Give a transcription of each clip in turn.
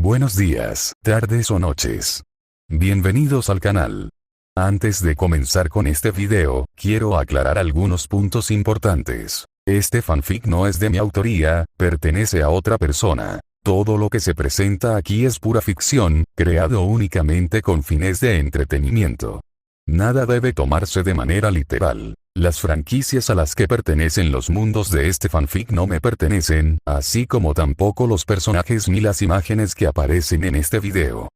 Buenos días, tardes o noches. Bienvenidos al canal. Antes de comenzar con este video, quiero aclarar algunos puntos importantes. Este fanfic no es de mi autoría, pertenece a otra persona. Todo lo que se presenta aquí es pura ficción, creado únicamente con fines de entretenimiento. Nada debe tomarse de manera literal. Las franquicias a las que pertenecen los mundos de este fanfic no me pertenecen, así como tampoco los personajes ni las imágenes que aparecen en este video.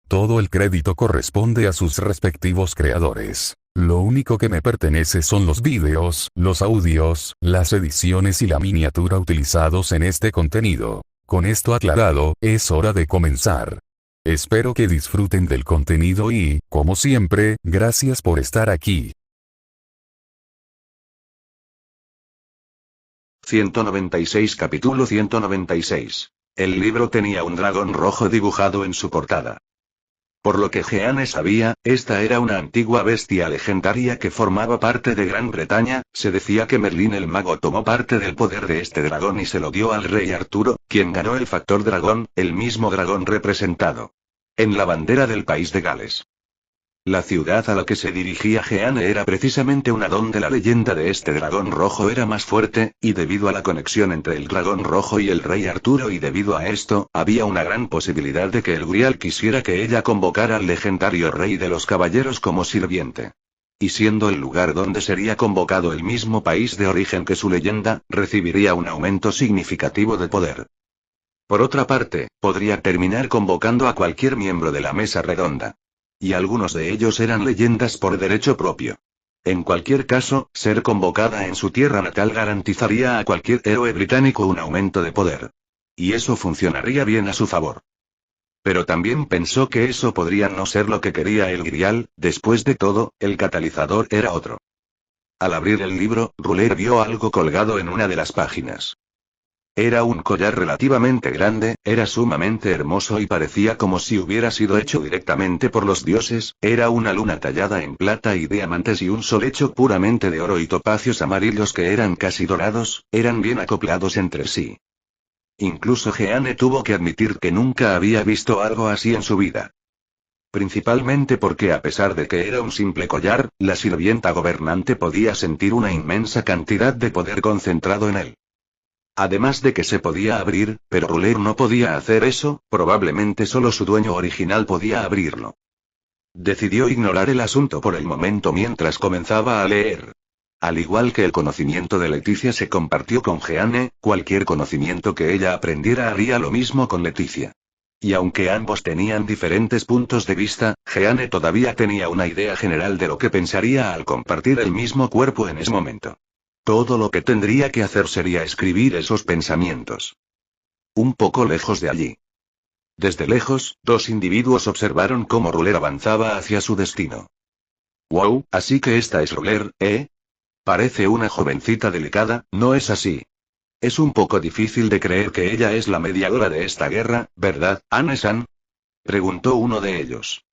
Todo el crédito corresponde a sus respectivos creadores. Lo único que me pertenece son los vídeos, los audios, las ediciones y la miniatura utilizados en este contenido. Con esto aclarado, es hora de comenzar. Espero que disfruten del contenido y, como siempre, gracias por estar aquí. 196 Capítulo 196. El libro tenía un dragón rojo dibujado en su portada. Por lo que Jeanne sabía, esta era una antigua bestia legendaria que formaba parte de Gran Bretaña. Se decía que Merlín el mago tomó parte del poder de este dragón y se lo dio al rey Arturo, quien ganó el factor dragón, el mismo dragón representado en la bandera del país de Gales. La ciudad a la que se dirigía Jeanne era precisamente una donde la leyenda de este dragón rojo era más fuerte, y debido a la conexión entre el dragón rojo y el rey Arturo y debido a esto, había una gran posibilidad de que el Grial quisiera que ella convocara al legendario rey de los caballeros como sirviente. Y siendo el lugar donde sería convocado el mismo país de origen que su leyenda, recibiría un aumento significativo de poder. Por otra parte, podría terminar convocando a cualquier miembro de la mesa redonda. Y algunos de ellos eran leyendas por derecho propio. En cualquier caso, ser convocada en su tierra natal garantizaría a cualquier héroe británico un aumento de poder. Y eso funcionaría bien a su favor. Pero también pensó que eso podría no ser lo que quería el Grial. Después de todo, el catalizador era otro. Al abrir el libro, Ruler vio algo colgado en una de las páginas. Era un collar relativamente grande, era sumamente hermoso y parecía como si hubiera sido hecho directamente por los dioses. Era una luna tallada en plata y diamantes y un sol hecho puramente de oro y topacios amarillos que eran casi dorados, eran bien acoplados entre sí. Incluso Jeanne tuvo que admitir que nunca había visto algo así en su vida. Principalmente porque a pesar de que era un simple collar, la sirvienta gobernante podía sentir una inmensa cantidad de poder concentrado en él. Además de que se podía abrir, pero Ruler no podía hacer eso, probablemente solo su dueño original podía abrirlo. Decidió ignorar el asunto por el momento mientras comenzaba a leer. Al igual que el conocimiento de Leticia se compartió con Jeanne, cualquier conocimiento que ella aprendiera haría lo mismo con Leticia. Y aunque ambos tenían diferentes puntos de vista, Jeanne todavía tenía una idea general de lo que pensaría al compartir el mismo cuerpo en ese momento. Todo lo que tendría que hacer sería escribir esos pensamientos. Un poco lejos de allí. Desde lejos, dos individuos observaron cómo Ruler avanzaba hacia su destino. «Wow, así que esta es Ruler, ¿eh? Parece una jovencita delicada, ¿no es así? Es un poco difícil de creer que ella es la mediadora de esta guerra, ¿verdad, Anne-san?», preguntó uno de ellos.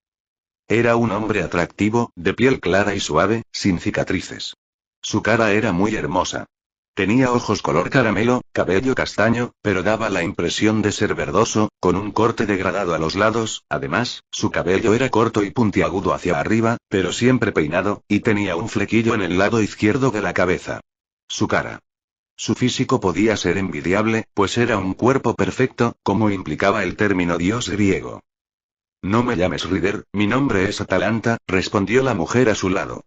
Era un hombre atractivo, de piel clara y suave, sin cicatrices. Su cara era muy hermosa. Tenía ojos color caramelo, cabello castaño, pero daba la impresión de ser verdoso, con un corte degradado a los lados. Además, su cabello era corto y puntiagudo hacia arriba, pero siempre peinado, y tenía un flequillo en el lado izquierdo de la cabeza. Su cara. Su físico podía ser envidiable, pues era un cuerpo perfecto, como implicaba el término dios griego. «No me llames Ryder, mi nombre es Atalanta», respondió la mujer a su lado.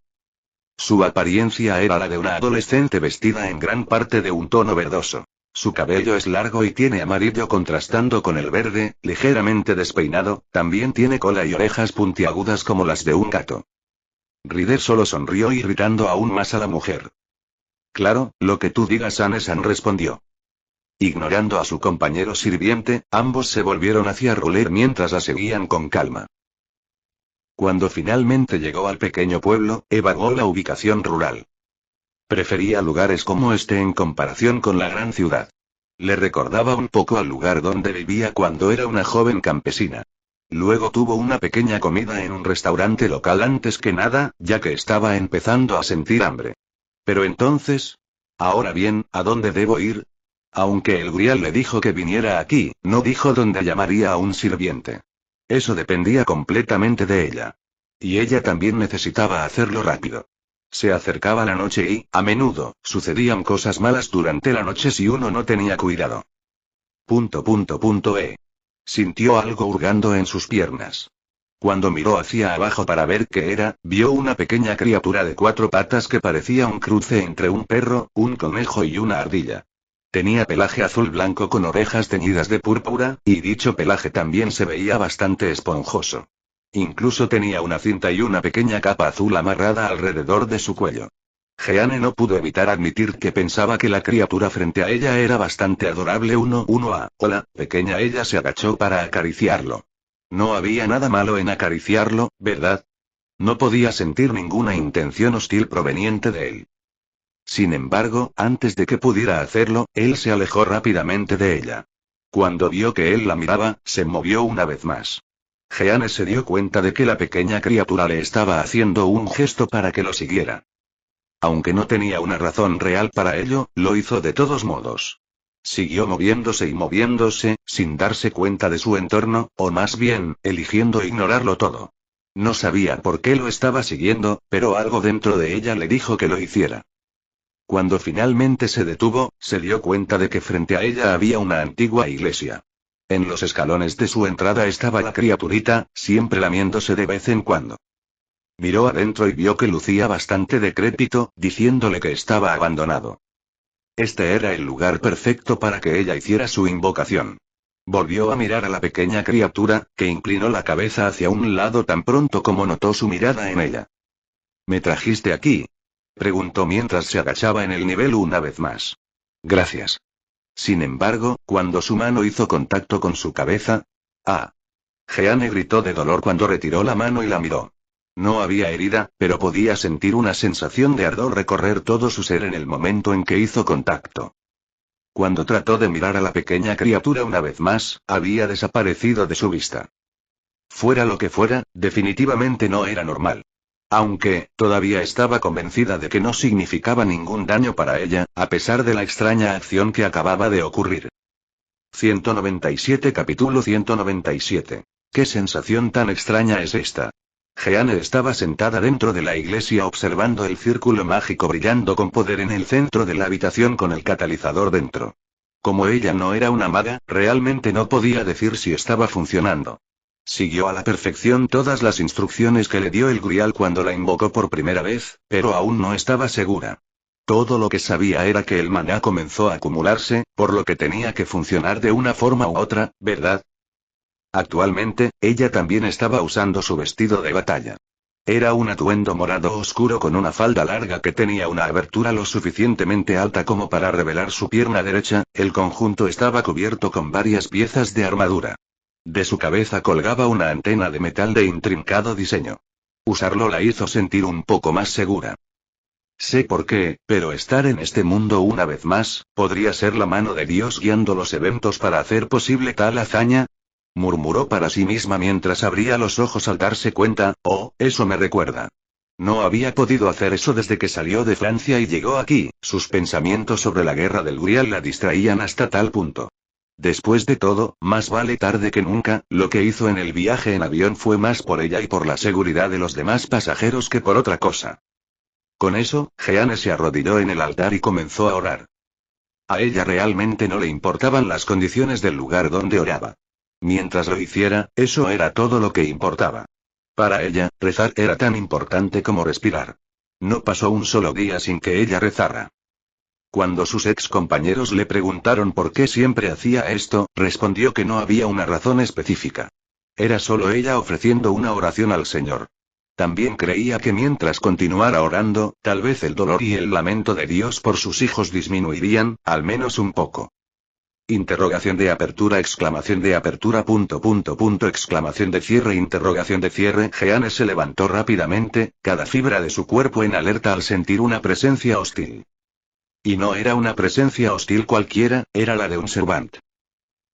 Su apariencia era la de una adolescente vestida en gran parte de un tono verdoso. Su cabello es largo y tiene amarillo contrastando con el verde, ligeramente despeinado, también tiene cola y orejas puntiagudas como las de un gato. Ryder solo sonrió irritando aún más a la mujer. «Claro, lo que tú digas, Anne-san», respondió. Ignorando a su compañero sirviente, ambos se volvieron hacia Ruler mientras la seguían con calma. Cuando finalmente llegó al pequeño pueblo, evaluó la ubicación rural. Prefería lugares como este en comparación con la gran ciudad. Le recordaba un poco al lugar donde vivía cuando era una joven campesina. Luego tuvo una pequeña comida en un restaurante local antes que nada, ya que estaba empezando a sentir hambre. Pero entonces... Ahora bien, ¿a dónde debo ir? Aunque el Grial le dijo que viniera aquí, no dijo dónde llamaría a un sirviente. Eso dependía completamente de ella. Y ella también necesitaba hacerlo rápido. Se acercaba la noche y, a menudo, sucedían cosas malas durante la noche si uno no tenía cuidado. Sintió algo hurgando en sus piernas. Cuando miró hacia abajo para ver qué era, vio una pequeña criatura de 4 patas que parecía un cruce entre un perro, un conejo y una ardilla. Tenía pelaje azul blanco con orejas teñidas de púrpura, y dicho pelaje también se veía bastante esponjoso. Incluso tenía una cinta y una pequeña capa azul amarrada alrededor de su cuello. Jeanne no pudo evitar admitir que pensaba que la criatura frente a ella era bastante adorable. Hola, pequeña. Ella se agachó para acariciarlo. No había nada malo en acariciarlo, ¿verdad? No podía sentir ninguna intención hostil proveniente de él. Sin embargo, antes de que pudiera hacerlo, él se alejó rápidamente de ella. Cuando vio que él la miraba, se movió una vez más. Jeanne se dio cuenta de que la pequeña criatura le estaba haciendo un gesto para que lo siguiera. Aunque no tenía una razón real para ello, lo hizo de todos modos. Siguió moviéndose y moviéndose, sin darse cuenta de su entorno, o más bien, eligiendo ignorarlo todo. No sabía por qué lo estaba siguiendo, pero algo dentro de ella le dijo que lo hiciera. Cuando finalmente se detuvo, se dio cuenta de que frente a ella había una antigua iglesia. En los escalones de su entrada estaba la criaturita, siempre lamiéndose de vez en cuando. Miró adentro y vio que lucía bastante decrépito, diciéndole que estaba abandonado. Este era el lugar perfecto para que ella hiciera su invocación. Volvió a mirar a la pequeña criatura, que inclinó la cabeza hacia un lado tan pronto como notó su mirada en ella. ¿Me trajiste aquí?, preguntó mientras se agachaba en el nivel una vez más. Gracias. Sin embargo, cuando su mano hizo contacto con su cabeza... ¡Ah! Jeanne gritó de dolor cuando retiró la mano y la miró. No había herida, pero podía sentir una sensación de ardor recorrer todo su ser en el momento en que hizo contacto. Cuando trató de mirar a la pequeña criatura una vez más, había desaparecido de su vista. Fuera lo que fuera, definitivamente no era normal. Aunque, todavía estaba convencida de que no significaba ningún daño para ella, a pesar de la extraña acción que acababa de ocurrir. 197 Capítulo 197. ¿Qué sensación tan extraña es esta? Jeanne estaba sentada dentro de la iglesia observando el círculo mágico brillando con poder en el centro de la habitación con el catalizador dentro. Como ella no era una maga, realmente no podía decir si estaba funcionando. Siguió a la perfección todas las instrucciones que le dio el Grial cuando la invocó por primera vez, pero aún no estaba segura. Todo lo que sabía era que el maná comenzó a acumularse, por lo que tenía que funcionar de una forma u otra, ¿verdad? Actualmente, ella también estaba usando su vestido de batalla. Era un atuendo morado oscuro con una falda larga que tenía una abertura lo suficientemente alta como para revelar su pierna derecha. El conjunto estaba cubierto con varias piezas de armadura. De su cabeza colgaba una antena de metal de intrincado diseño. Usarlo la hizo sentir un poco más segura. Sé por qué, pero estar en este mundo una vez más, ¿podría ser la mano de Dios guiando los eventos para hacer posible tal hazaña?, murmuró para sí misma mientras abría los ojos al darse cuenta. Oh, eso me recuerda. No había podido hacer eso desde que salió de Francia y llegó aquí. Sus pensamientos sobre la guerra del Grial la distraían hasta tal punto. Después de todo, más vale tarde que nunca. Lo que hizo en el viaje en avión fue más por ella y por la seguridad de los demás pasajeros que por otra cosa. Con eso, Jeanne se arrodilló en el altar y comenzó a orar. A ella realmente no le importaban las condiciones del lugar donde oraba. Mientras lo hiciera, eso era todo lo que importaba. Para ella, rezar era tan importante como respirar. No pasó un solo día sin que ella rezara. Cuando sus ex compañeros le preguntaron por qué siempre hacía esto, respondió que no había una razón específica. Era solo ella ofreciendo una oración al Señor. También creía que mientras continuara orando, tal vez el dolor y el lamento de Dios por sus hijos disminuirían, al menos un poco. Interrogación de apertura, exclamación de apertura, exclamación de cierre. Jeanne se levantó rápidamente, cada fibra de su cuerpo en alerta al sentir una presencia hostil. Y no era una presencia hostil cualquiera, era la de un Servant.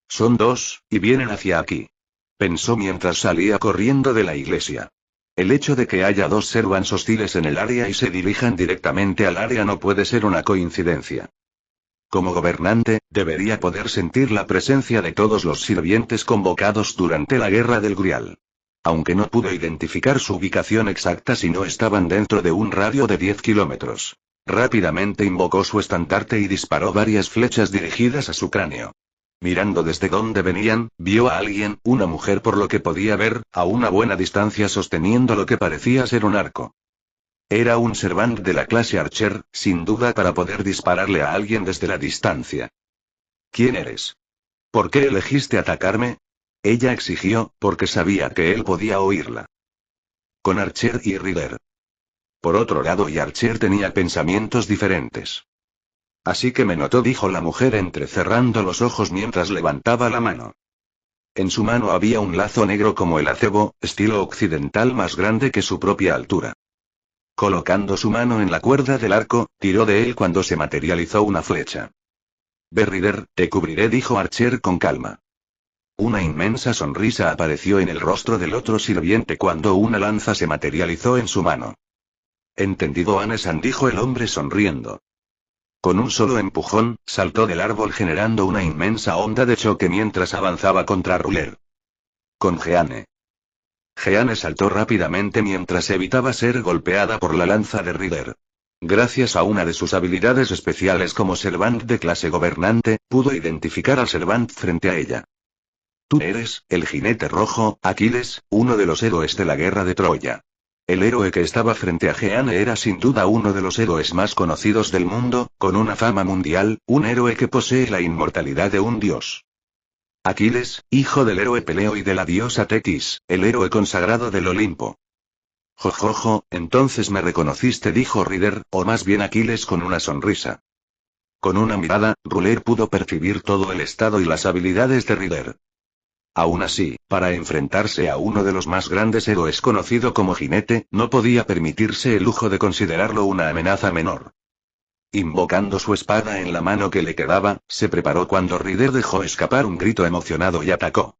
Son dos, y vienen hacia aquí. Pensó mientras salía corriendo de la iglesia. El hecho de que haya dos Servants hostiles en el área y se dirijan directamente al área no puede ser una coincidencia. Como gobernante, debería poder sentir la presencia de todos los sirvientes convocados durante la Guerra del Grial. Aunque no pudo identificar su ubicación exacta si no estaban dentro de un radio de 10 kilómetros. Rápidamente invocó su estandarte y disparó varias flechas dirigidas a su cráneo. Mirando desde donde venían, vio a alguien, una mujer por lo que podía ver, a una buena distancia sosteniendo lo que parecía ser un arco. Era un servant de la clase Archer, sin duda para poder dispararle a alguien desde la distancia. ¿Quién eres? ¿Por qué elegiste atacarme? Ella exigió, porque sabía que él podía oírla. Con Archer y Ryder. Por otro lado, y Archer tenía pensamientos diferentes. Así que me notó, dijo la mujer entrecerrando los ojos mientras levantaba la mano. En su mano había un lazo negro como el acebo, estilo occidental más grande que su propia altura. Colocando su mano en la cuerda del arco, tiró de él cuando se materializó una flecha. Ryder, te cubriré, dijo Archer con calma. Una inmensa sonrisa apareció en el rostro del otro sirviente cuando una lanza se materializó en su mano. Entendido, Anesan, dijo el hombre sonriendo. Con un solo empujón, saltó del árbol generando una inmensa onda de choque mientras avanzaba contra Ruler. Con Jeanne. Jeanne saltó rápidamente mientras evitaba ser golpeada por la lanza de Ryder. Gracias a una de sus habilidades especiales como servant de clase gobernante, pudo identificar al servant frente a ella. Tú eres, el jinete rojo, Aquiles, uno de los héroes de la guerra de Troya. El héroe que estaba frente a Jeanne era sin duda uno de los héroes más conocidos del mundo, con una fama mundial, un héroe que posee la inmortalidad de un dios. Aquiles, hijo del héroe Peleo y de la diosa Tetis, el héroe consagrado del Olimpo. Jojojo, entonces me reconociste, dijo Ryder, o más bien Aquiles con una sonrisa. Con una mirada, Ruler pudo percibir todo el estado y las habilidades de Ryder. Aún así, para enfrentarse a uno de los más grandes héroes conocido como jinete, no podía permitirse el lujo de considerarlo una amenaza menor. Invocando su espada en la mano que le quedaba, se preparó cuando Ryder dejó escapar un grito emocionado y atacó.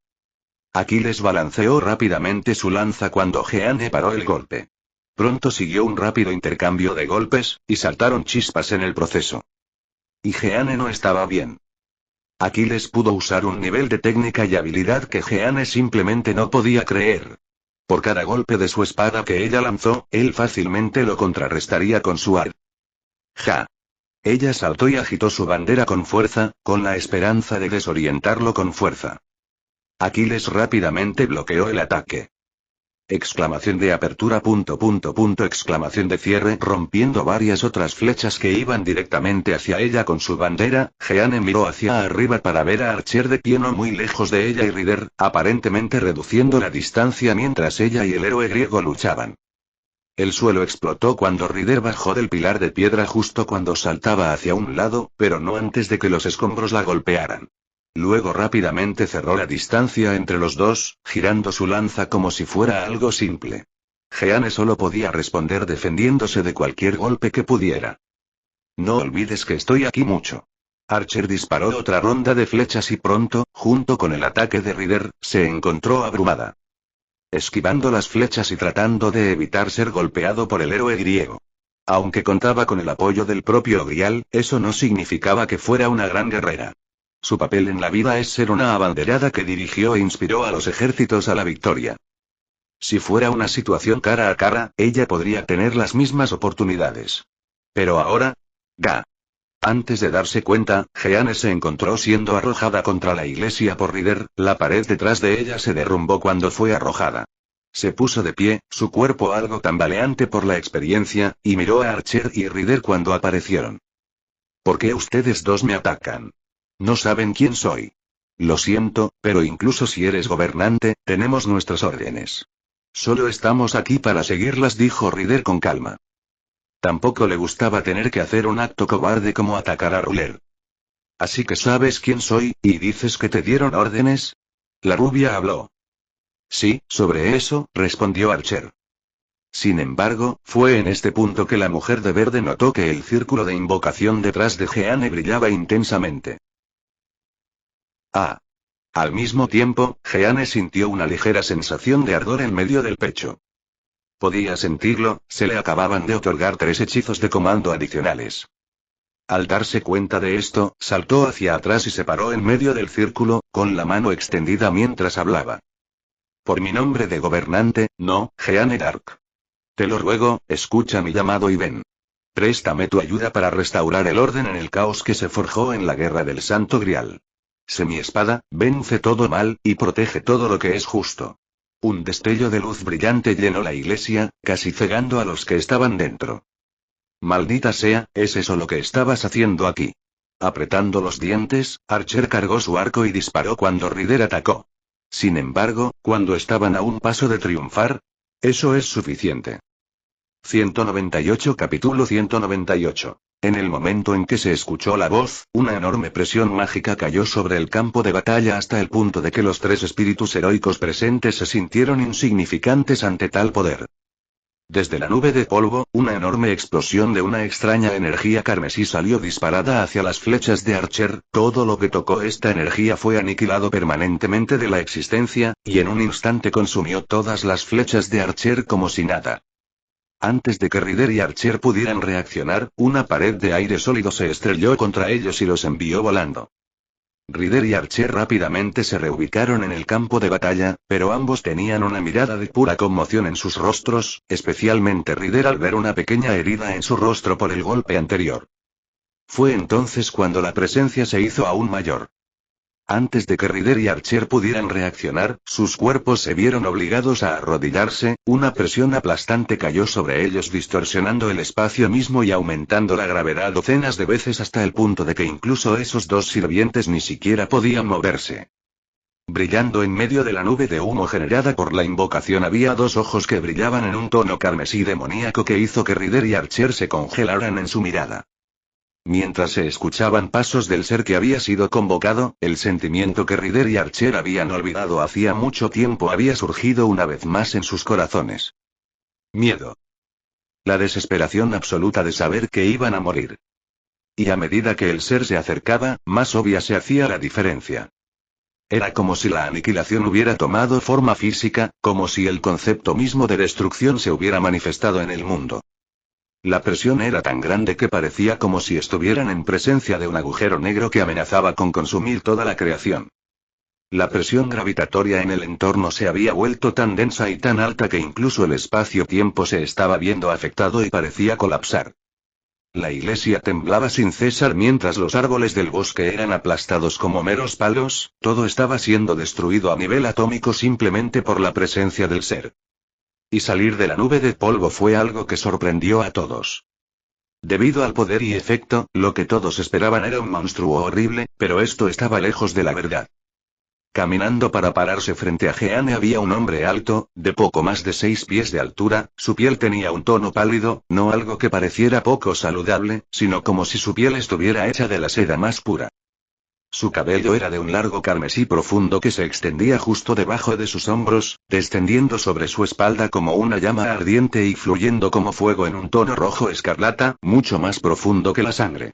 Aquiles balanceó rápidamente su lanza cuando Jeanne paró el golpe. Pronto siguió un rápido intercambio de golpes, y saltaron chispas en el proceso. Y Jeanne no estaba bien. Aquiles pudo usar un nivel de técnica y habilidad que Jeanne simplemente no podía creer. Por cada golpe de su espada que ella lanzó, él fácilmente lo contrarrestaría con su ar. ¡Ja! Ella saltó y agitó su bandera con fuerza, con la esperanza de desorientarlo con fuerza. Aquiles rápidamente bloqueó el ataque. Exclamación de apertura ... exclamación de cierre, rompiendo varias otras flechas que iban directamente hacia ella con su bandera. Jeanne miró hacia arriba para ver a Archer de pie no muy lejos de ella y Ryder, aparentemente reduciendo la distancia mientras ella y el héroe griego luchaban. El suelo explotó cuando Ryder bajó del pilar de piedra justo cuando saltaba hacia un lado, pero no antes de que los escombros la golpearan. Luego rápidamente cerró la distancia entre los dos, girando su lanza como si fuera algo simple. Jeanne solo podía responder defendiéndose de cualquier golpe que pudiera. No olvides que estoy aquí mucho. Archer disparó otra ronda de flechas y pronto, junto con el ataque de Ryder, se encontró abrumada. Esquivando las flechas y tratando de evitar ser golpeado por el héroe griego. Aunque contaba con el apoyo del propio Grial, eso no significaba que fuera una gran guerrera. Su papel en la vida es ser una abanderada que dirigió e inspiró a los ejércitos a la victoria. Si fuera una situación cara a cara, ella podría tener las mismas oportunidades. Pero ahora... ¡Ga! Antes de darse cuenta, Jeanne se encontró siendo arrojada contra la iglesia por Ryder, la pared detrás de ella se derrumbó cuando fue arrojada. Se puso de pie, su cuerpo algo tambaleante por la experiencia, y miró a Archer y Ryder cuando aparecieron. ¿Por qué ustedes dos me atacan? No saben quién soy. Lo siento, pero incluso si eres gobernante, tenemos nuestras órdenes. Solo estamos aquí para seguirlas, dijo Ryder con calma. Tampoco le gustaba tener que hacer un acto cobarde como atacar a Ruler. Así que sabes quién soy, y dices que te dieron órdenes. La rubia habló. Sí, sobre eso, respondió Archer. Sin embargo, fue en este punto que la mujer de verde notó que el círculo de invocación detrás de Jeanne brillaba intensamente. Ah. Al mismo tiempo, Jeanne sintió una ligera sensación de ardor en medio del pecho. Podía sentirlo, se le acababan de otorgar 3 hechizos de comando adicionales. Al darse cuenta de esto, saltó hacia atrás y se paró en medio del círculo, con la mano extendida mientras hablaba. Por mi nombre de gobernante, no, Jeanne d'Arc. Te lo ruego, escucha mi llamado y ven. Préstame tu ayuda para restaurar el orden en el caos que se forjó en la guerra del Santo Grial. Sé mi espada, vence todo mal, y protege todo lo que es justo. Un destello de luz brillante llenó la iglesia, casi cegando a los que estaban dentro. Maldita sea, ¿es eso lo que estabas haciendo aquí? Apretando los dientes, Archer cargó su arco y disparó cuando Ryder atacó. Sin embargo, cuando estaban a un paso de triunfar, eso es suficiente. 198 Capítulo 198. En el momento en que se escuchó la voz, una enorme presión mágica cayó sobre el campo de batalla hasta el punto de que los tres espíritus heroicos presentes se sintieron insignificantes ante tal poder. Desde la nube de polvo, una enorme explosión de una extraña energía carmesí salió disparada hacia las flechas de Archer, todo lo que tocó esta energía fue aniquilado permanentemente de la existencia, y en un instante consumió todas las flechas de Archer como si nada. Antes de que Ryder y Archer pudieran reaccionar, una pared de aire sólido se estrelló contra ellos y los envió volando. Ryder y Archer rápidamente se reubicaron en el campo de batalla, pero ambos tenían una mirada de pura conmoción en sus rostros, especialmente Ryder al ver una pequeña herida en su rostro por el golpe anterior. Fue entonces cuando la presencia se hizo aún mayor. Antes de que Ryder y Archer pudieran reaccionar, sus cuerpos se vieron obligados a arrodillarse, una presión aplastante cayó sobre ellos distorsionando el espacio mismo y aumentando la gravedad docenas de veces hasta el punto de que incluso esos dos sirvientes ni siquiera podían moverse. Brillando en medio de la nube de humo generada por la invocación había dos ojos que brillaban en un tono carmesí demoníaco que hizo que Ryder y Archer se congelaran en su mirada. Mientras se escuchaban pasos del ser que había sido convocado, el sentimiento que Ryder y Archer habían olvidado hacía mucho tiempo había surgido una vez más en sus corazones. Miedo. La desesperación absoluta de saber que iban a morir. Y a medida que el ser se acercaba, más obvia se hacía la diferencia. Era como si la aniquilación hubiera tomado forma física, como si el concepto mismo de destrucción se hubiera manifestado en el mundo. La presión era tan grande que parecía como si estuvieran en presencia de un agujero negro que amenazaba con consumir toda la creación. La presión gravitatoria en el entorno se había vuelto tan densa y tan alta que incluso el espacio-tiempo se estaba viendo afectado y parecía colapsar. La iglesia temblaba sin cesar mientras los árboles del bosque eran aplastados como meros palos, todo estaba siendo destruido a nivel atómico simplemente por la presencia del ser. Y salir de la nube de polvo fue algo que sorprendió a todos. Debido al poder y efecto, lo que todos esperaban era un monstruo horrible, pero esto estaba lejos de la verdad. Caminando para pararse frente a Jeanne había un hombre alto, de poco más de 6 pies de altura, su piel tenía un tono pálido, no algo que pareciera poco saludable, sino como si su piel estuviera hecha de la seda más pura. Su cabello era de un largo carmesí profundo que se extendía justo debajo de sus hombros, descendiendo sobre su espalda como una llama ardiente y fluyendo como fuego en un tono rojo escarlata, mucho más profundo que la sangre.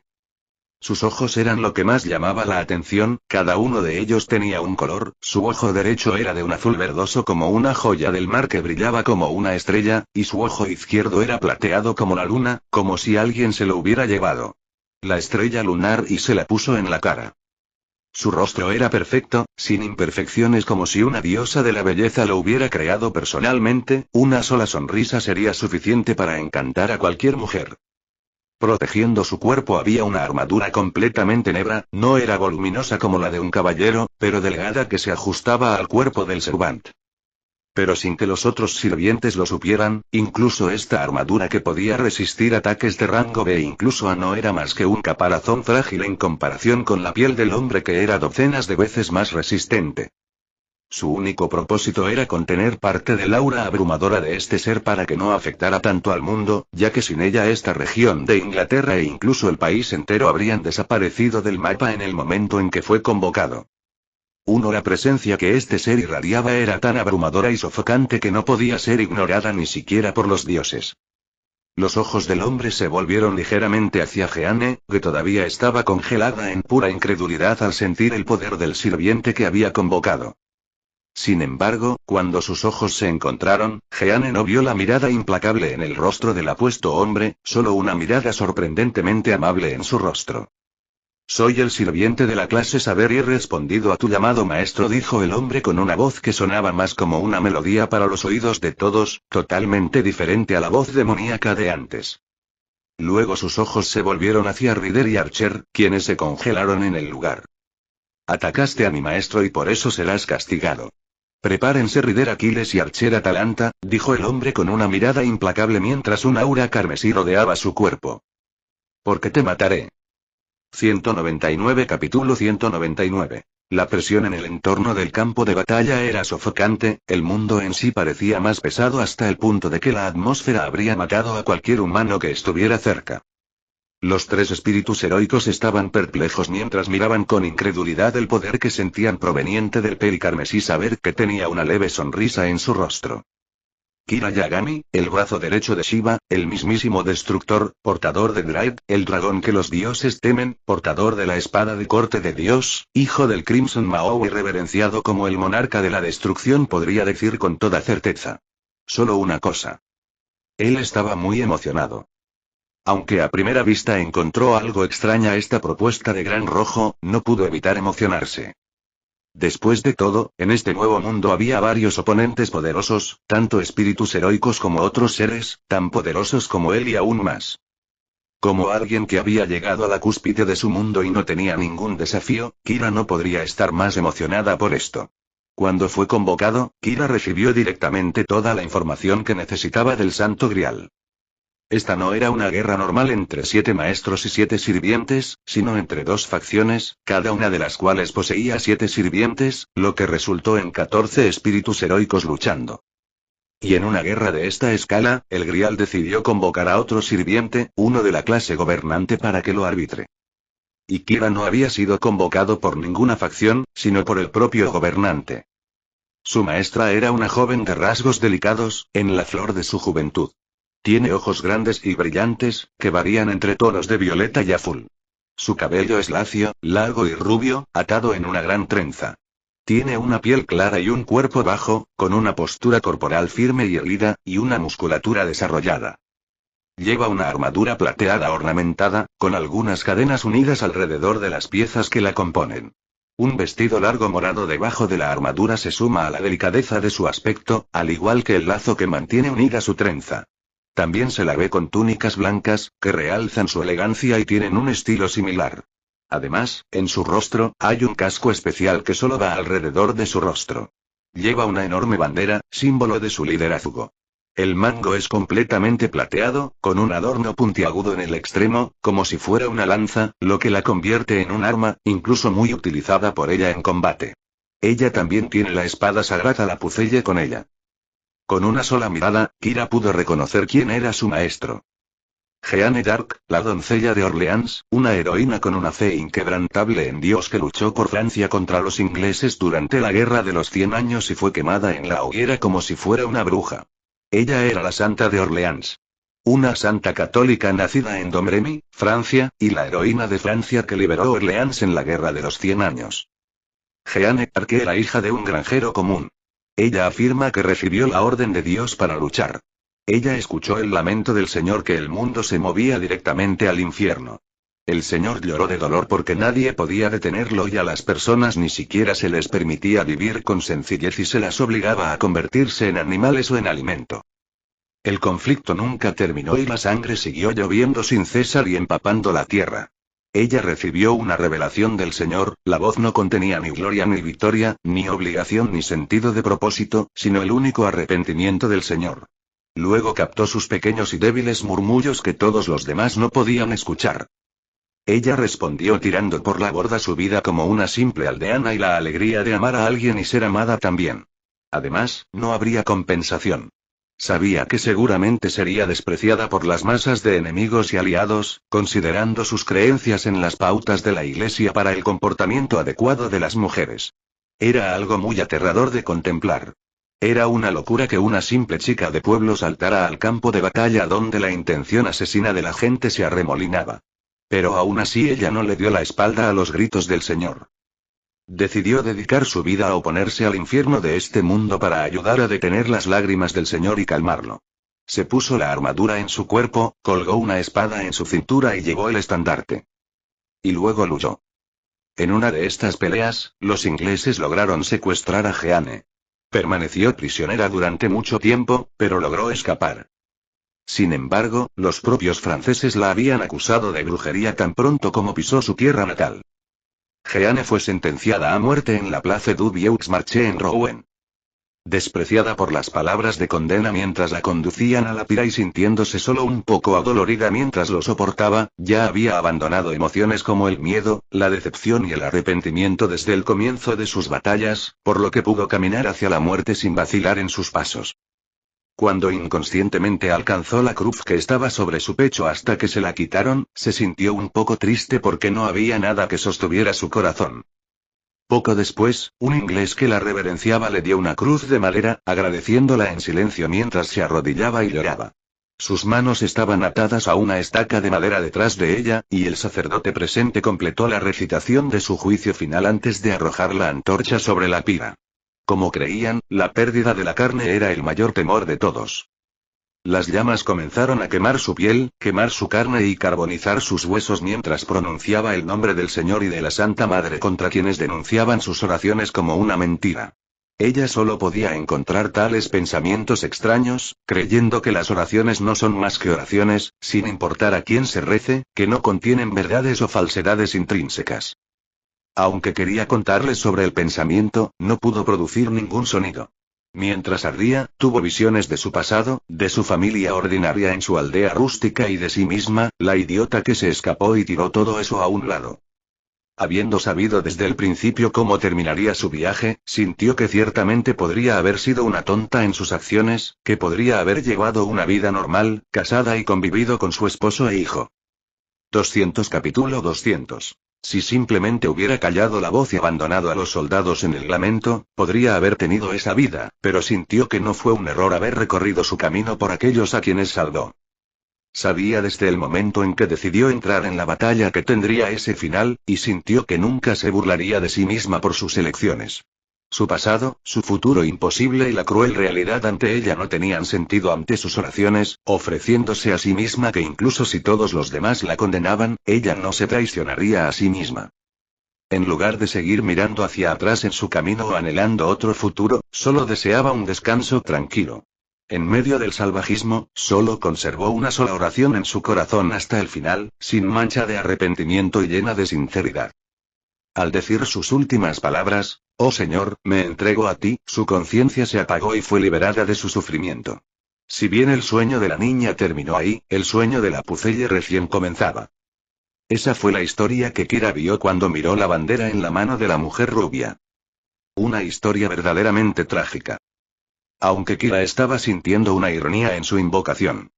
Sus ojos eran lo que más llamaba la atención, cada uno de ellos tenía un color, su ojo derecho era de un azul verdoso como una joya del mar que brillaba como una estrella, y su ojo izquierdo era plateado como la luna, como si alguien se lo hubiera llevado. La estrella lunar y se la puso en la cara. Su rostro era perfecto, sin imperfecciones como si una diosa de la belleza lo hubiera creado personalmente, una sola sonrisa sería suficiente para encantar a cualquier mujer. Protegiendo su cuerpo había una armadura completamente negra, no era voluminosa como la de un caballero, pero delgada que se ajustaba al cuerpo del Servant. Pero sin que los otros sirvientes lo supieran, incluso esta armadura que podía resistir ataques de rango B incluso A no era más que un caparazón frágil en comparación con la piel del hombre que era docenas de veces más resistente. Su único propósito era contener parte del aura abrumadora de este ser para que no afectara tanto al mundo, ya que sin ella esta región de Inglaterra e incluso el país entero habrían desaparecido del mapa en el momento en que fue convocado. La presencia que este ser irradiaba era tan abrumadora y sofocante que no podía ser ignorada ni siquiera por los dioses. Los ojos del hombre se volvieron ligeramente hacia Jeanne, que todavía estaba congelada en pura incredulidad al sentir el poder del sirviente que había convocado. Sin embargo, cuando sus ojos se encontraron, Jeanne no vio la mirada implacable en el rostro del apuesto hombre, solo una mirada sorprendentemente amable en su rostro. Soy el sirviente de la clase Saber y he respondido a tu llamado maestro, dijo el hombre con una voz que sonaba más como una melodía para los oídos de todos, totalmente diferente a la voz demoníaca de antes. Luego sus ojos se volvieron hacia Ryder y Archer, quienes se congelaron en el lugar. Atacaste a mi maestro y por eso serás castigado. Prepárense Ryder Aquiles y Archer Atalanta, dijo el hombre con una mirada implacable mientras un aura carmesí rodeaba su cuerpo. Porque te mataré. 199 Capítulo 199. La presión en el entorno del campo de batalla era sofocante, el mundo en sí parecía más pesado hasta el punto de que la atmósfera habría matado a cualquier humano que estuviera cerca. Los tres espíritus heroicos estaban perplejos mientras miraban con incredulidad el poder que sentían proveniente del pelicarmesí Saber, que tenía una leve sonrisa en su rostro. Kira Yagami, el brazo derecho de Shiva, el mismísimo destructor, portador de Drake, el dragón que los dioses temen, portador de la espada de corte de Dios, hijo del Crimson Mao y reverenciado como el monarca de la destrucción, podría decir con toda certeza. Solo una cosa. Él estaba muy emocionado. Aunque a primera vista encontró algo extraña esta propuesta de Gran Rojo, no pudo evitar emocionarse. Después de todo, en este nuevo mundo había varios oponentes poderosos, tanto espíritus heroicos como otros seres, tan poderosos como él y aún más. Como alguien que había llegado a la cúspide de su mundo y no tenía ningún desafío, Kira no podría estar más emocionada por esto. Cuando fue convocado, Kira recibió directamente toda la información que necesitaba del Santo Grial. Esta no era una guerra normal entre 7 maestros y 7 sirvientes, sino entre 2 facciones, cada una de las cuales poseía 7 sirvientes, lo que resultó en 14 espíritus heroicos luchando. Y en una guerra de esta escala, el Grial decidió convocar a otro sirviente, uno de la clase gobernante, para que lo arbitre. Y Kira no había sido convocado por ninguna facción, sino por el propio gobernante. Su maestra era una joven de rasgos delicados, en la flor de su juventud. Tiene ojos grandes y brillantes, que varían entre tonos de violeta y azul. Su cabello es lacio, largo y rubio, atado en una gran trenza. Tiene una piel clara y un cuerpo bajo, con una postura corporal firme y erguida, y una musculatura desarrollada. Lleva una armadura plateada ornamentada, con algunas cadenas unidas alrededor de las piezas que la componen. Un vestido largo morado debajo de la armadura se suma a la delicadeza de su aspecto, al igual que el lazo que mantiene unida su trenza. También se la ve con túnicas blancas, que realzan su elegancia y tienen un estilo similar. Además, en su rostro, hay un casco especial que solo va alrededor de su rostro. Lleva una enorme bandera, símbolo de su liderazgo. El mango es completamente plateado, con un adorno puntiagudo en el extremo, como si fuera una lanza, lo que la convierte en un arma, incluso muy utilizada por ella en combate. Ella también tiene la espada sagrada Lapucelle con ella. Con una sola mirada, Kira pudo reconocer quién era su maestro. Jeanne d'Arc, la doncella de Orleans, una heroína con una fe inquebrantable en Dios que luchó por Francia contra los ingleses durante la Guerra de los 100 años y fue quemada en la hoguera como si fuera una bruja. Ella era la Santa de Orleans. Una santa católica nacida en Domremy, Francia, y la heroína de Francia que liberó Orleans en la Guerra de los 100 años. Jeanne d'Arc era hija de un granjero común. Ella afirma que recibió la orden de Dios para luchar. Ella escuchó el lamento del Señor que el mundo se movía directamente al infierno. El Señor lloró de dolor porque nadie podía detenerlo y a las personas ni siquiera se les permitía vivir con sencillez y se las obligaba a convertirse en animales o en alimento. El conflicto nunca terminó y la sangre siguió lloviendo sin cesar y empapando la tierra. Ella recibió una revelación del Señor, la voz no contenía ni gloria ni victoria, ni obligación ni sentido de propósito, sino el único arrepentimiento del Señor. Luego captó sus pequeños y débiles murmullos que todos los demás no podían escuchar. Ella respondió tirando por la borda su vida como una simple aldeana y la alegría de amar a alguien y ser amada también. Además, no habría compensación. Sabía que seguramente sería despreciada por las masas de enemigos y aliados, considerando sus creencias en las pautas de la Iglesia para el comportamiento adecuado de las mujeres. Era algo muy aterrador de contemplar. Era una locura que una simple chica de pueblo saltara al campo de batalla donde la intención asesina de la gente se arremolinaba. Pero aún así ella no le dio la espalda a los gritos del Señor. decidió dedicar su vida a oponerse al infierno de este mundo para ayudar a detener las lágrimas del Señor y calmarlo. Se puso la armadura en su cuerpo, colgó una espada en su cintura y llevó el estandarte. Y luego luchó. En una de estas peleas, los ingleses lograron secuestrar a Jeanne. Permaneció prisionera durante mucho tiempo, pero logró escapar. Sin embargo, los propios franceses la habían acusado de brujería tan pronto como pisó su tierra natal. Jeanne fue sentenciada a muerte en la Place du Vieux Marché en Rouen. Despreciada por las palabras de condena mientras la conducían a la pira y sintiéndose solo un poco adolorida mientras lo soportaba, ya había abandonado emociones como el miedo, la decepción y el arrepentimiento desde el comienzo de sus batallas, por lo que pudo caminar hacia la muerte sin vacilar en sus pasos. Cuando inconscientemente alcanzó la cruz que estaba sobre su pecho hasta que se la quitaron, se sintió un poco triste porque no había nada que sostuviera su corazón. Poco después, un inglés que la reverenciaba le dio una cruz de madera, agradeciéndola en silencio mientras se arrodillaba y lloraba. Sus manos estaban atadas a una estaca de madera detrás de ella, y el sacerdote presente completó la recitación de su juicio final antes de arrojar la antorcha sobre la pira. Como creían, la pérdida de la carne era el mayor temor de todos. Las llamas comenzaron a quemar su piel, quemar su carne y carbonizar sus huesos mientras pronunciaba el nombre del Señor y de la Santa Madre contra quienes denunciaban sus oraciones como una mentira. Ella solo podía encontrar tales pensamientos extraños, creyendo que las oraciones no son más que oraciones, sin importar a quién se rece, que no contienen verdades o falsedades intrínsecas. Aunque quería contarles sobre el pensamiento, no pudo producir ningún sonido. Mientras ardía, tuvo visiones de su pasado, de su familia ordinaria en su aldea rústica y de sí misma, la idiota que se escapó y tiró todo eso a un lado. Habiendo sabido desde el principio cómo terminaría su viaje, sintió que ciertamente podría haber sido una tonta en sus acciones, que podría haber llevado una vida normal, casada y convivido con su esposo e hijo. 200 Capítulo 200. Si simplemente hubiera callado la voz y abandonado a los soldados en el lamento, podría haber tenido esa vida, pero sintió que no fue un error haber recorrido su camino por aquellos a quienes salvó. Sabía desde el momento en que decidió entrar en la batalla que tendría ese final, y sintió que nunca se burlaría de sí misma por sus elecciones. Su pasado, su futuro imposible y la cruel realidad ante ella no tenían sentido ante sus oraciones, ofreciéndose a sí misma que incluso si todos los demás la condenaban, ella no se traicionaría a sí misma. En lugar de seguir mirando hacia atrás en su camino o anhelando otro futuro, solo deseaba un descanso tranquilo. En medio del salvajismo, solo conservó una sola oración en su corazón hasta el final, sin mancha de arrepentimiento y llena de sinceridad. Al decir sus últimas palabras, «Oh Señor, me entrego a ti», su conciencia se apagó y fue liberada de su sufrimiento. Si bien el sueño de la niña terminó ahí, el sueño de la Pucelle recién comenzaba. Esa fue la historia que Kira vio cuando miró la bandera en la mano de la mujer rubia. Una historia verdaderamente trágica. Aunque Kira estaba sintiendo una ironía en su invocación.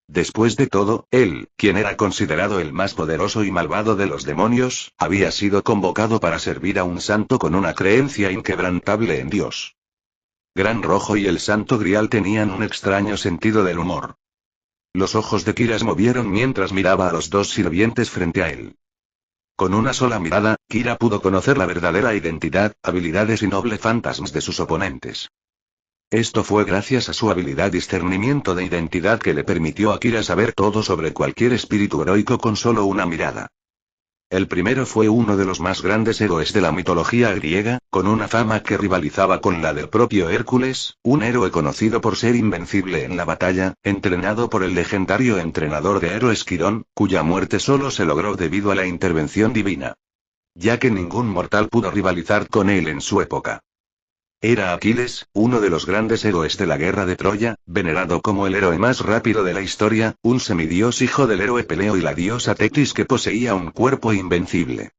Después de todo, él, quien era considerado el más poderoso y malvado de los demonios, había sido convocado para servir a un santo con una creencia inquebrantable en Dios. Gran Rojo y el Santo Grial tenían un extraño sentido del humor. Los ojos de Kira se movieron mientras miraba a los dos sirvientes frente a él. Con una sola mirada, Kira pudo conocer la verdadera identidad, habilidades y noble fantasmas de sus oponentes. Esto fue gracias a su habilidad discernimiento de identidad que le permitió a Kira saber todo sobre cualquier espíritu heroico con solo una mirada. El primero fue uno de los más grandes héroes de la mitología griega, con una fama que rivalizaba con la del propio Hércules, un héroe conocido por ser invencible en la batalla, entrenado por el legendario entrenador de héroes Quirón, cuya muerte solo se logró debido a la intervención divina. Ya que ningún mortal pudo rivalizar con él en su época. Era Aquiles, uno de los grandes héroes de la guerra de Troya, venerado como el héroe más rápido de la historia, un semidios hijo del héroe Peleo y la diosa Tetis que poseía un cuerpo invencible.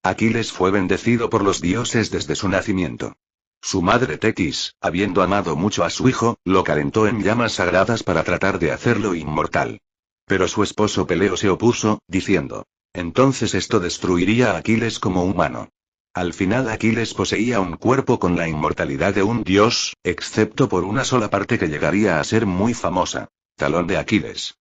Aquiles fue bendecido por los dioses desde su nacimiento. Su madre Tetis, habiendo amado mucho a su hijo, lo calentó en llamas sagradas para tratar de hacerlo inmortal. Pero su esposo Peleo se opuso, diciendo: entonces esto destruiría a Aquiles como humano. Al final Aquiles poseía un cuerpo con la inmortalidad de un dios, excepto por una sola parte que llegaría a ser muy famosa. Talón de Aquiles.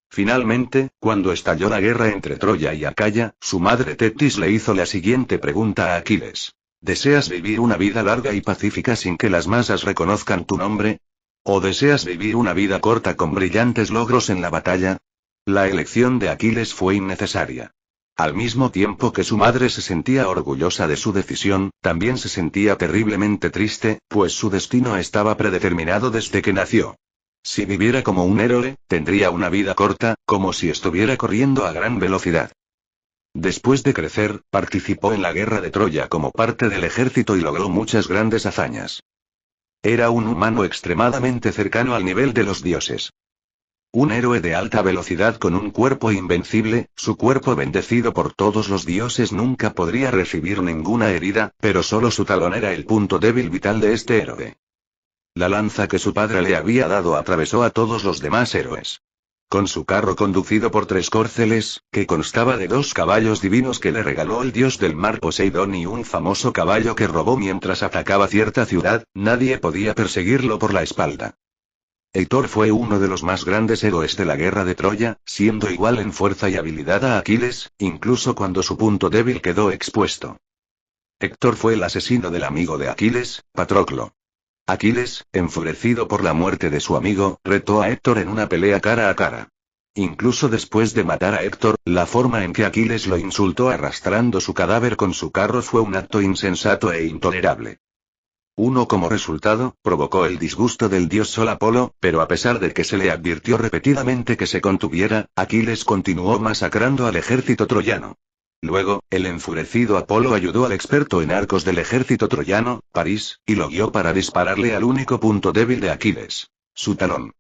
Finalmente, cuando estalló la guerra entre Troya y Acaya, su madre Tetis le hizo la siguiente pregunta a Aquiles. ¿Deseas vivir una vida larga y pacífica sin que las masas reconozcan tu nombre? ¿O deseas vivir una vida corta con brillantes logros en la batalla? La elección de Aquiles fue innecesaria. Al mismo tiempo que su madre se sentía orgullosa de su decisión, también se sentía terriblemente triste, pues su destino estaba predeterminado desde que nació. Si viviera como un héroe, tendría una vida corta, como si estuviera corriendo a gran velocidad. Después de crecer, participó en la guerra de Troya como parte del ejército y logró muchas grandes hazañas. Era un humano extremadamente cercano al nivel de los dioses. Un héroe de alta velocidad con un cuerpo invencible, su cuerpo bendecido por todos los dioses nunca podría recibir ninguna herida, pero solo su talón era el punto débil vital de este héroe. La lanza que su padre le había dado atravesó a todos los demás héroes. Con su carro conducido por 3 córceles, que constaba de 2 caballos divinos que le regaló el dios del mar Poseidón y un famoso caballo que robó mientras atacaba cierta ciudad, nadie podía perseguirlo por la espalda. Héctor fue uno de los más grandes héroes de la guerra de Troya, siendo igual en fuerza y habilidad a Aquiles, incluso cuando su punto débil quedó expuesto. Héctor fue el asesino del amigo de Aquiles, Patroclo. Aquiles, enfurecido por la muerte de su amigo, retó a Héctor en una pelea cara a cara. Incluso después de matar a Héctor, la forma en que Aquiles lo insultó arrastrando su cadáver con su carro fue un acto insensato e intolerable. Como resultado, provocó el disgusto del dios Sol Apolo, pero a pesar de que se le advirtió repetidamente que se contuviera, Aquiles continuó masacrando al ejército troyano. Luego, el enfurecido Apolo ayudó al experto en arcos del ejército troyano, París, y lo guió para dispararle al único punto débil de Aquiles, su talón.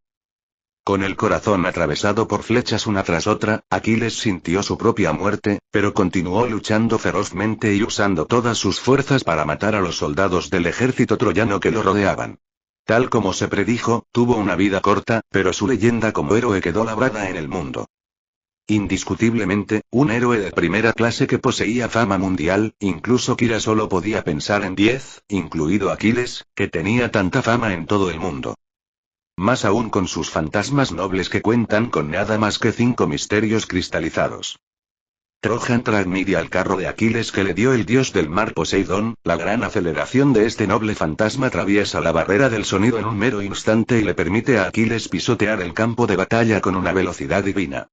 Con el corazón atravesado por flechas una tras otra, Aquiles sintió su propia muerte, pero continuó luchando ferozmente y usando todas sus fuerzas para matar a los soldados del ejército troyano que lo rodeaban. Tal como se predijo, tuvo una vida corta, pero su leyenda como héroe quedó labrada en el mundo. Indiscutiblemente, un héroe de primera clase que poseía fama mundial, incluso Kira solo podía pensar en 10, incluido Aquiles, que tenía tanta fama en todo el mundo. Más aún con sus fantasmas nobles que cuentan con nada más que 5 misterios cristalizados. Trojan transmite al carro de Aquiles que le dio el dios del mar Poseidón, la gran aceleración de este noble fantasma atraviesa la barrera del sonido en un mero instante y le permite a Aquiles pisotear el campo de batalla con una velocidad divina.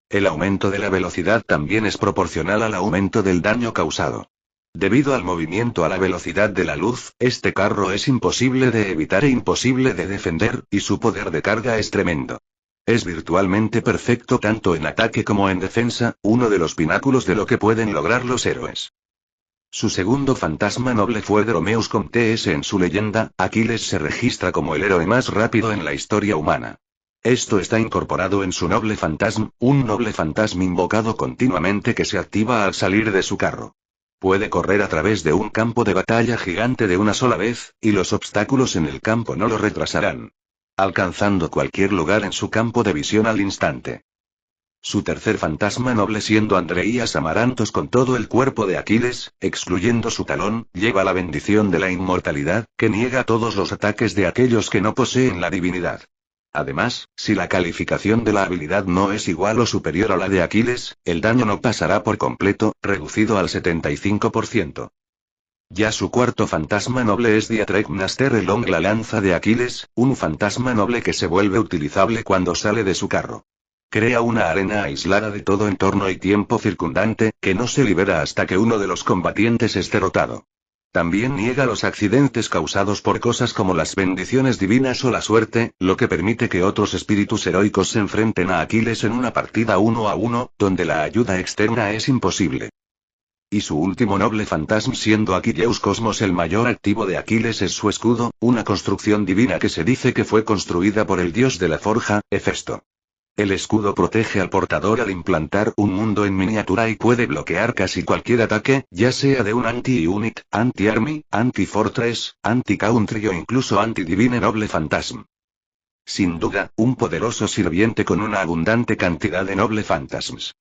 El aumento de la velocidad también es proporcional al aumento del daño causado. Debido al movimiento a la velocidad de la luz, este carro es imposible de evitar e imposible de defender, y su poder de carga es tremendo. Es virtualmente perfecto tanto en ataque como en defensa, uno de los pináculos de lo que pueden lograr los héroes. Su segundo fantasma noble fue Dromeus Comtes. En su leyenda, Aquiles se registra como el héroe más rápido en la historia humana. Esto está incorporado en su noble fantasma, un noble fantasma invocado continuamente que se activa al salir de su carro. Puede correr a través de un campo de batalla gigante de una sola vez, y los obstáculos en el campo no lo retrasarán, alcanzando cualquier lugar en su campo de visión al instante. Su tercer fantasma noble siendo Andreías Amarantos con todo el cuerpo de Aquiles, excluyendo su talón, lleva la bendición de la inmortalidad, que niega todos los ataques de aquellos que no poseen la divinidad. Además, si la calificación de la habilidad no es igual o superior a la de Aquiles, el daño no pasará por completo, reducido al 75%. Ya su cuarto fantasma noble es Diatrechnaster Elong, la lanza de Aquiles, un fantasma noble que se vuelve utilizable cuando sale de su carro. Crea una arena aislada de todo entorno y tiempo circundante, que no se libera hasta que uno de los combatientes es derrotado. También niega los accidentes causados por cosas como las bendiciones divinas o la suerte, lo que permite que otros espíritus heroicos se enfrenten a Aquiles en una partida 1 a 1, donde la ayuda externa es imposible. Y su último noble fantasma siendo Aquilleus Cosmos, el mayor activo de Aquiles es su escudo, una construcción divina que se dice que fue construida por el dios de la forja, Hefesto. El escudo protege al portador al implantar un mundo en miniatura y puede bloquear casi cualquier ataque, ya sea de un anti-unit, anti-army, anti-fortress, anti-country o incluso anti-divine noble fantasma. Sin duda, un poderoso sirviente con una abundante cantidad de noble fantasmas.